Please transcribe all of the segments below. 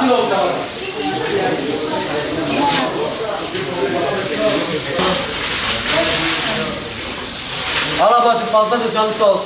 Al bacım, fazla da canı sağ olsun.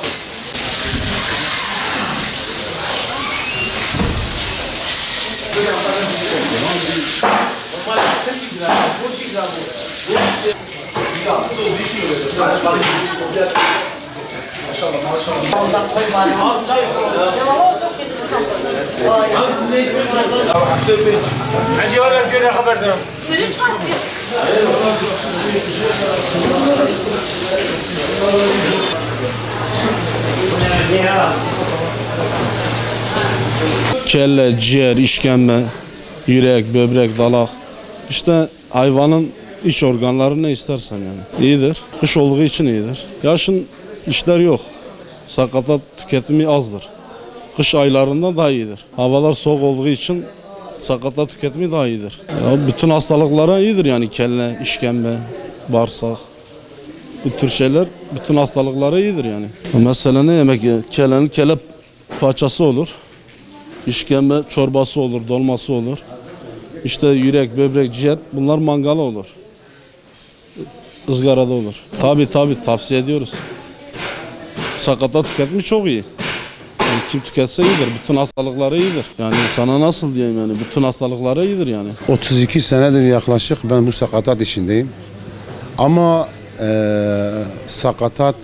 Hadi oğlum şöyle haber verin. Kelle, ciğer, işkembe, yürek, böbrek, dalak. İşte hayvanın iç organları ne istersen yani. İyidir. Kış olduğu için iyidir. Yaşın işler yok. Sakatat tüketimi azdır. Kış aylarında daha iyidir. Havalar soğuk olduğu için sakatat tüketimi daha iyidir. Ya bütün hastalıklara iyidir yani kelle, işkembe, bağırsak. Bu tür şeyler bütün hastalıklara iyidir yani. Mesela ne yemek? Kellenin kelle parçası olur. İşkembe çorbası olur, dolması olur. İşte yürek, böbrek, ciğer bunlar mangala olur. Izgarada olur. Tabii tavsiye ediyoruz. Sakatat tüketimi çok iyi. Yani kim tüketse iyidir. Bütün hastalıklara iyidir. Yani sana nasıl diyeyim yani bütün hastalıklara iyidir yani. 32 senedir yaklaşık ben bu sakatat işindeyim. Ama sakatat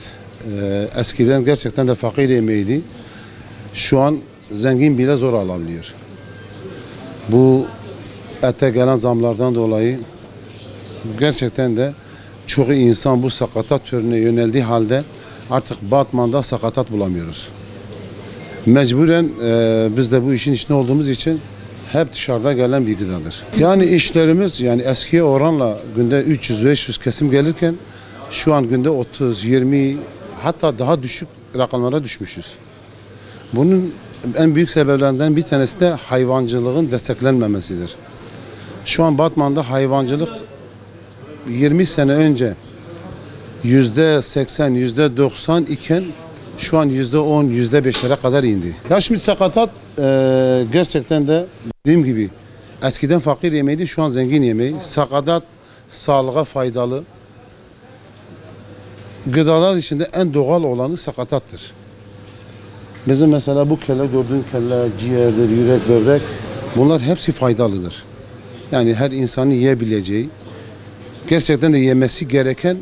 eskiden gerçekten de fakir yemeğiydi. Şu an zengin bile zor alabiliyor. Bu ete gelen zamlardan dolayı gerçekten de çoğu insan bu sakatat türüne yöneldiği halde artık Batman'da sakatat bulamıyoruz. Mecburen biz de bu işin içinde olduğumuz için hep dışarıda gelen bir gıdadır. Yani işlerimiz yani eskiye oranla günde 300-500 kesim gelirken şu an günde 30-20 hatta daha düşük rakamlara düşmüşüz. Bunun en büyük sebeplerinden bir tanesi de hayvancılığın desteklenmemesidir. Şu an Batman'da hayvancılık 20 sene önce %80, %90 iken şu an %10, %5'lere kadar indi. Ya şimdi sakatat gerçekten de dediğim gibi eskiden fakir yemeğiydi, şu an zengin yemeği. Sakatat sağlığa faydalı. Gıdalar içinde en doğal olanı sakatattır. Bizim mesela bu kelle, gördüğün kelle, ciğerdir, yürek, böbrek bunlar hepsi faydalıdır. Yani her insanın yiyebileceği, gerçekten de yemesi gereken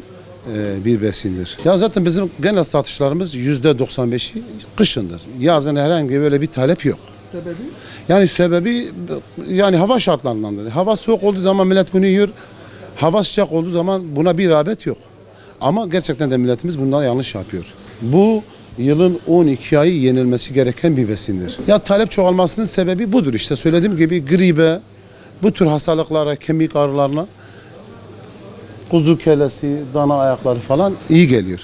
bir besindir. Ya zaten bizim genel satışlarımız %95'i kışındır. Yazın herhangi böyle bir talep yok. Sebebi? Yani sebebi yani hava şartlarındandır. Hava soğuk olduğu zaman millet bunu yiyor. Hava sıcak olduğu zaman buna bir rağbet yok. Ama gerçekten de milletimiz bundan yanlış yapıyor. Bu yılın 12 ayı yenilmesi gereken bir besindir. Ya talep çoğalmasının sebebi budur işte. Söylediğim gibi gribe, bu tür hastalıklara, kemik ağrılarına kuzu kellesi, dana ayakları falan iyi geliyor.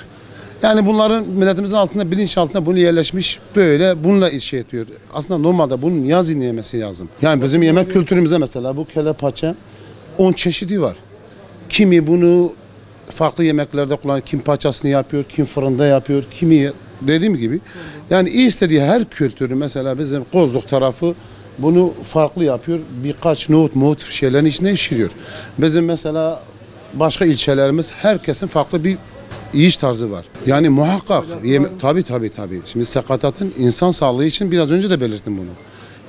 Yani bunların milletimizin altında, bilinç altında bunu yerleşmiş böyle bununla iş yapıyor. Aslında normalde bunun yazın yemesi lazım. Yani bizim yemek kültürümüzde mesela bu kelle paça 10 çeşidi var. Kimi bunu farklı yemeklerde kullanıyor, kim paçasını yapıyor, kim fırında yapıyor, kimi dediğim gibi. Yani istediği her kültürü mesela bizim Kozluk tarafı bunu farklı yapıyor. Birkaç nohut şeylerin içine pişiriyor. Bizim mesela başka ilçelerimiz herkesin farklı bir yiyiş tarzı var. Yani muhakkak tabii. Şimdi sakatatın insan sağlığı için biraz önce de belirttim bunu.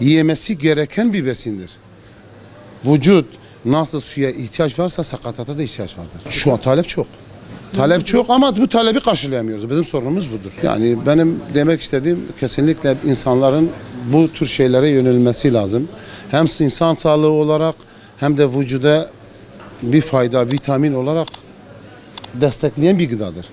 Yemesi gereken bir besindir. Vücut nasıl suya ihtiyaç varsa sakatata da ihtiyaç vardır. Şu an talep çok. Talep çok ama bu talebi karşılayamıyoruz. Bizim sorunumuz budur. Yani benim demek istediğim kesinlikle insanların bu tür şeylere yönelmesi lazım. Hem insan sağlığı olarak hem de vücuda bir fayda, vitamin olarak destekleyen bir gıdadır.